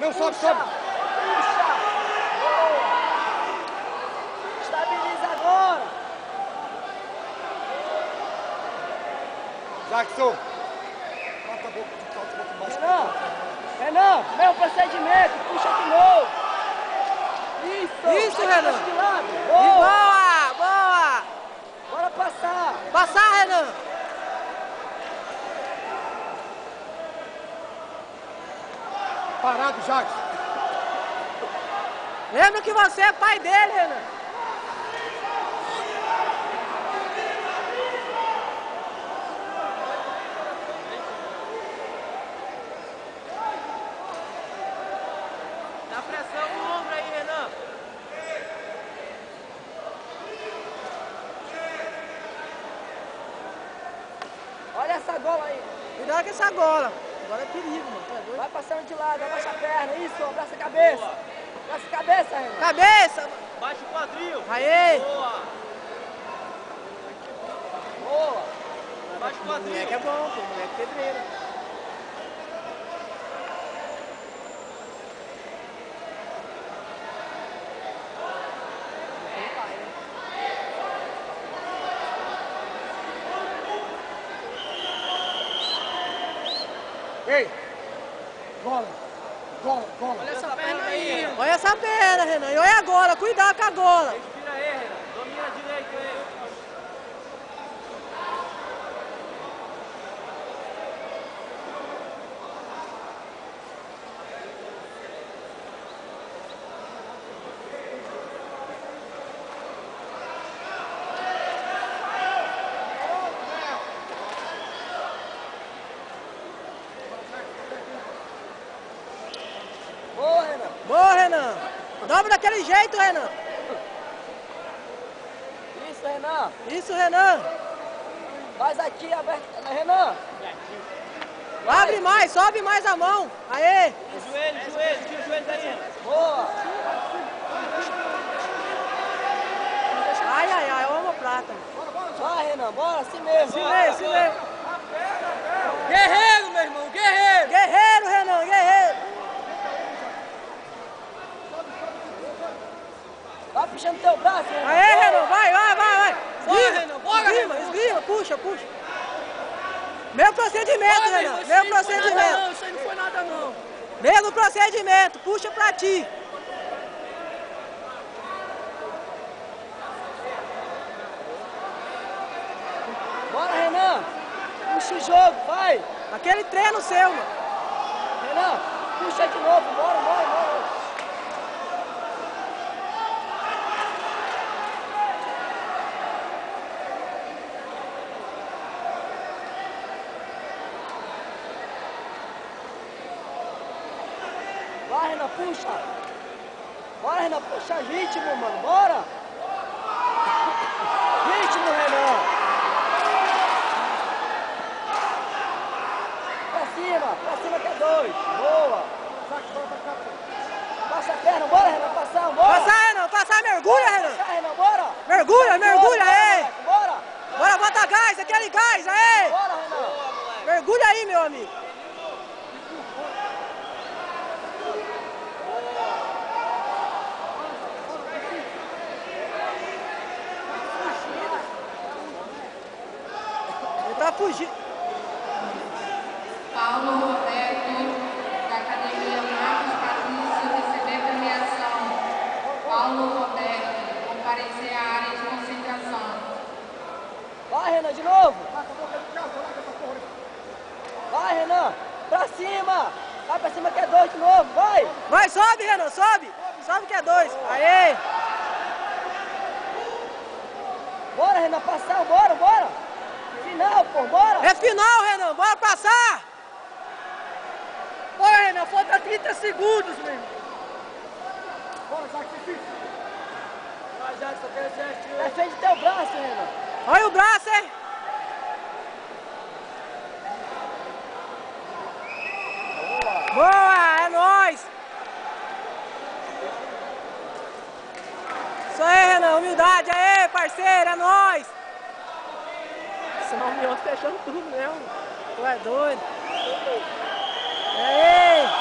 Não, sobe, puxa. sobe. Puxa. Boa. Estabiliza agora. Jackson. Bota a boca de calça, bota embaixo. Renan, mesmo procedimento, puxa de novo. Isso, Renan. De lado. Boa, boa. Bora passar. Passar, Renan. Parado, Jackson. Lembra que você é pai dele, Renan. Dá pressão no ombro aí, Renan. Olha essa gola aí. Cuidado com essa gola. Agora é perigo, mano. Tá doido? Vai passando de lado, abaixa a perna. Isso, abraça a cabeça. Abraça a cabeça, Renan. Cabeça. Baixa o quadril. Aê. Boa. Boa. Baixa o quadril. Moleque é bom, pô. Moleque pedreiro. Ei. Gola. Gola, gola. Olha essa perna aí. Olha essa perna, Renan. E olha a gola. Cuidado com a gola. Respira aí, Renan. Domina direito aí. Boa, Renan. Boa, Renan. Dobra daquele jeito, Renan. Isso, Renan. Isso, Renan. Faz aqui, aberto. Renan. Abre mais, sobe mais a mão. Aê. Joelho, joelho. Tira o joelho daí, Renan. Boa. Ai, ai, ai. Eu amo a prata. Vai, Renan. Bora, assim mesmo. Se lê, se lê. Guerreiro, meu irmão. Guerreiro. Guerreiro, Renan, guerreiro. Vai puxando teu braço, Renan. Aê, Renan, vai, vai, vai, vai. Bora, Renan, bora, esgrima, Renan. esgrima, puxa, puxa. Meu procedimento, Olha, Renan, isso meu aí não foi nada procedimento. não, isso aí não foi nada não. Mesmo procedimento, puxa pra ti. Bora, Renan. Puxa o jogo, vai. Aquele treino seu, mano. Renan, puxa de novo. Bora, bora, bora. Vai, Renan, puxa. Bora, Renan, puxa ritmo, mano. Bora. Ritmo, Renan. Pra cima que é 2. Boa. Passa a perna, bora, Renan, passar, bora. Passar, Renan, passar, mergulha, Renan. Passar, Renan, bora. Mergulha, mergulha, aê. Bora. Bora, bota gás, aquele gás, aê. Bora, Renan. Mergulha aí, meu amigo. Ele tá fugindo. Paulo Roberto, da Academia Marcos Patrício, receber premiação. Paulo Roberto, comparecer à área de concentração. Vai, Renan, de novo. Vai, Renan. Pra cima. Vai pra cima que é 2 de novo, vai. Vai, sobe, Renan, sobe. Sobe que é 2. Aê. Bora, Renan, passar, bora, bora. Final, pô, bora. É final, Renan, bora passar. Bora, Renan, falta 30 segundos, meu irmão. Bora, Jackson. Vai, Jackson, quero certinho. Defende teu braço, Renan. Olha o braço, hein. Boa, é nóis. Isso aí, Renan, humildade, aê, parceiro, é nóis. Senão o meu fechando tudo mesmo. Tu é doido. Aê.